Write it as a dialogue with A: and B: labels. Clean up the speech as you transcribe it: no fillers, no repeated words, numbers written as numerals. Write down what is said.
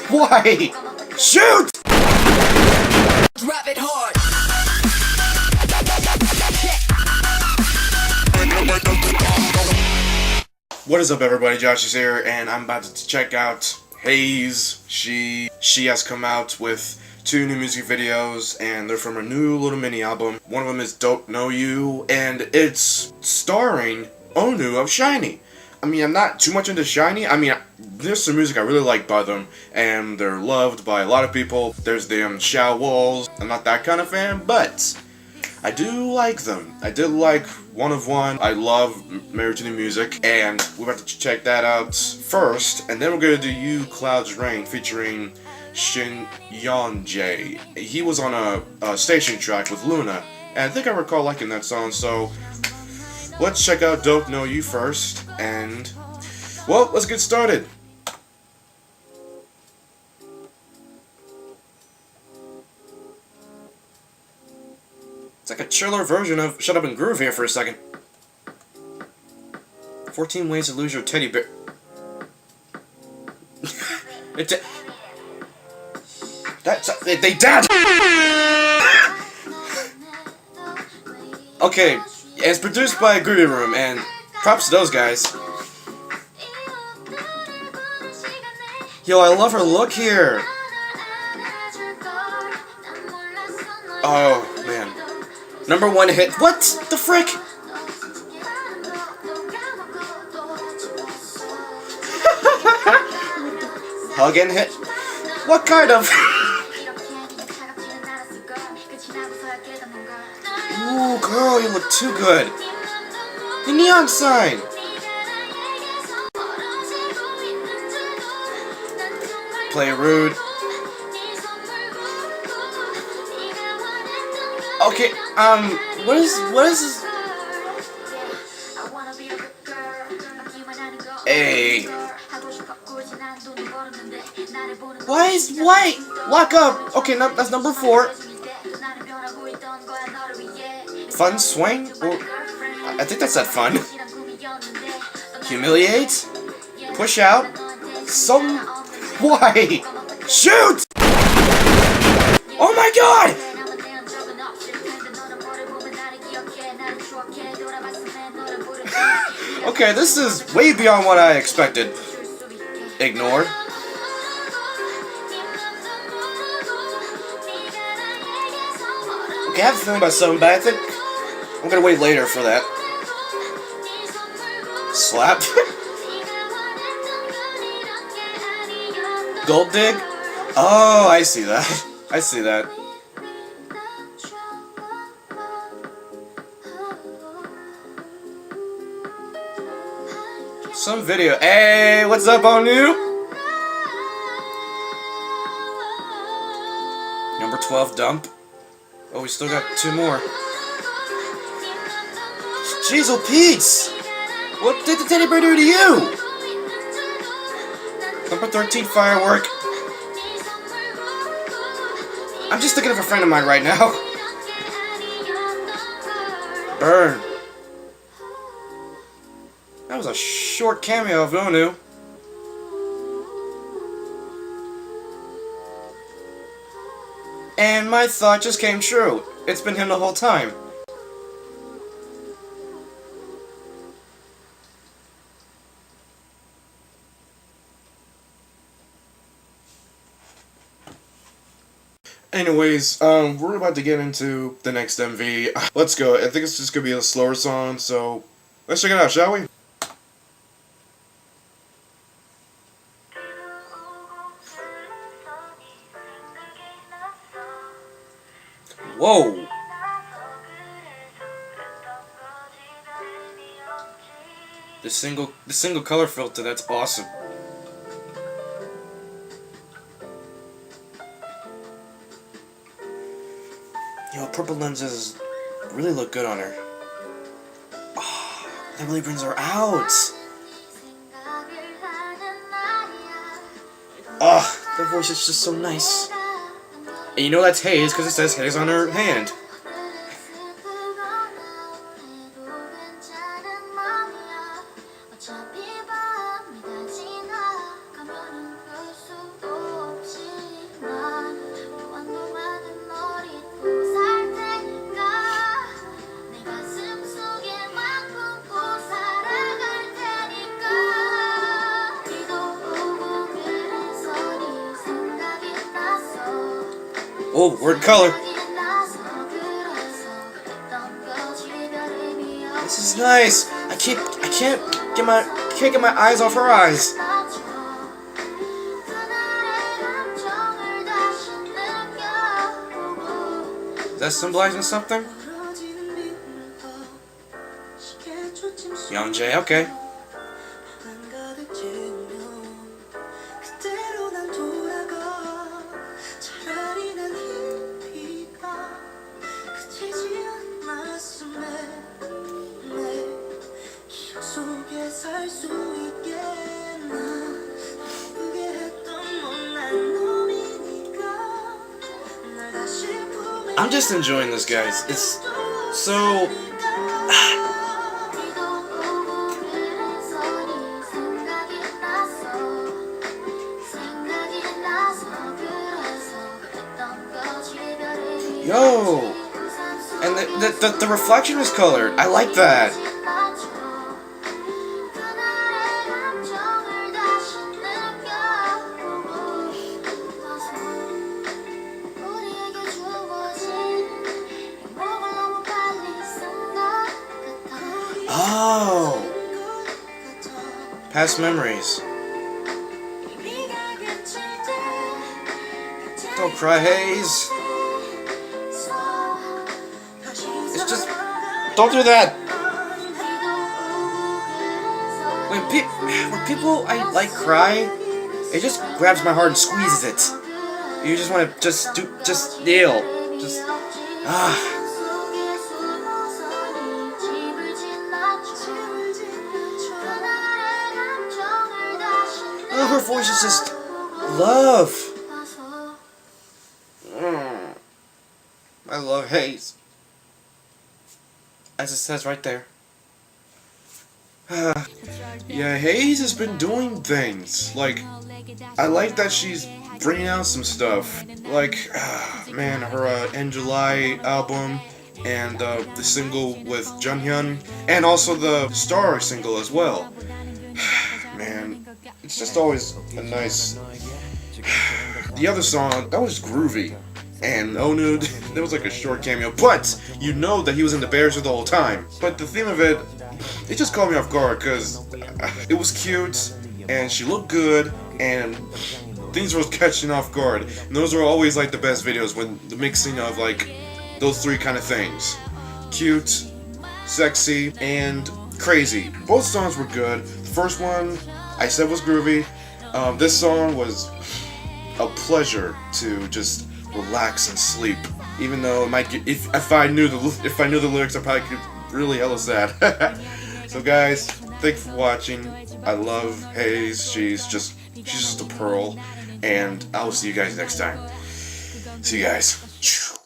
A: Why? Shoot!
B: Drop it hard.
A: What is up, everybody? Josh is here, and I'm about to check out Heize. She has come out with 2 new music videos, and they're from her new little mini album. One of them is Don't Know You, and it's starring Onu of SHINee. I mean, I'm not too much into SHINee. I mean, there's some music I really like by them, and they're loved by a lot of people. There's the Shout Walls. I'm not that kind of fan, but I do like them. I did like One of One. I love Married to the Music, and we're about to check that out first, and then we're gonna do You Clouds Rain featuring Junhyung. He was on a station track with Luna, and I think I recall liking that song, so let's check out Don't Know You first, and, well, let's get started. It's like a chiller version of Shut Up and Groove here for a second. 14 Ways to Lose Your Teddy Bear. They dead! Okay, it's produced by Groovy Room, and props to those guys. Yo, I love her look here. Oh, man. #1 hit. What the frick? Hug and hit. What kind of? Ooh, girl, you look too good. The neon sign. Play rude. Okay, what is this? Hey. Why? Lock up. Okay, no, that's #4. Fun swing? Or, I think that said fun. Humiliate? Push out? Why? Shoot! Oh my god! Okay, this is way beyond what I expected. Ignore. Okay, I have a feeling about something, but I think I'm gonna wait later for that. Slap. Gold dig? Oh, I see that. I see that. Some video. Hey, what's up, Onu? #12 dump. Oh, we still got 2 more. Jeez, oh Pete's! What did the teddy bear do to you? #13 firework. I'm just thinking of a friend of mine right now. Burn. That was a short cameo of Onu. And my thought just came true. It's been him the whole time. Anyways, we're about to get into the next MV. Let's go. I think it's just gonna be a slower song, so let's check it out, shall we? Whoa! The single color filter, that's awesome. Yo, purple lenses really look good on her. Oh, that really brings her out. Oh, her voice is just so nice. And you know that's Heize because it says Heize on her hand. Oh, word color. This is nice. I can't get my eyes off her eyes. Is that symbolizing something? Young J, okay. I'm just enjoying this, guys. It's so... Yo! And the reflection is colored. I like that. Oh! Past memories. Don't cry, Heize. It's just... Don't do that! When people I like cry, it just grabs my heart and squeezes it. You just want to just kneel. Just... Oh, her voice is just love. I love Heize. As it says right there. Yeah, Heize has been doing things. Like, I like that she's bringing out some stuff. Like, man, her In July album, and the single with Junhyung, and also the Star single as well. Man, it's just always a nice... The other song, that was groovy. And Onu, there was like a short cameo, but you know that he was in the Bears the whole time. But the theme of it, it just caught me off guard because it was cute, and she looked good, and things were catching off guard. And those are always like the best videos, when the mixing of like those three kind of things: cute, sexy, and crazy. Both songs were good. The first one I said was groovy. This song was a pleasure to just relax and sleep. Even though it might get, if I knew the lyrics, I probably could really hella sad. So guys, thanks for watching. I love Heize. She's just a pearl, and I will see you guys next time. See you guys.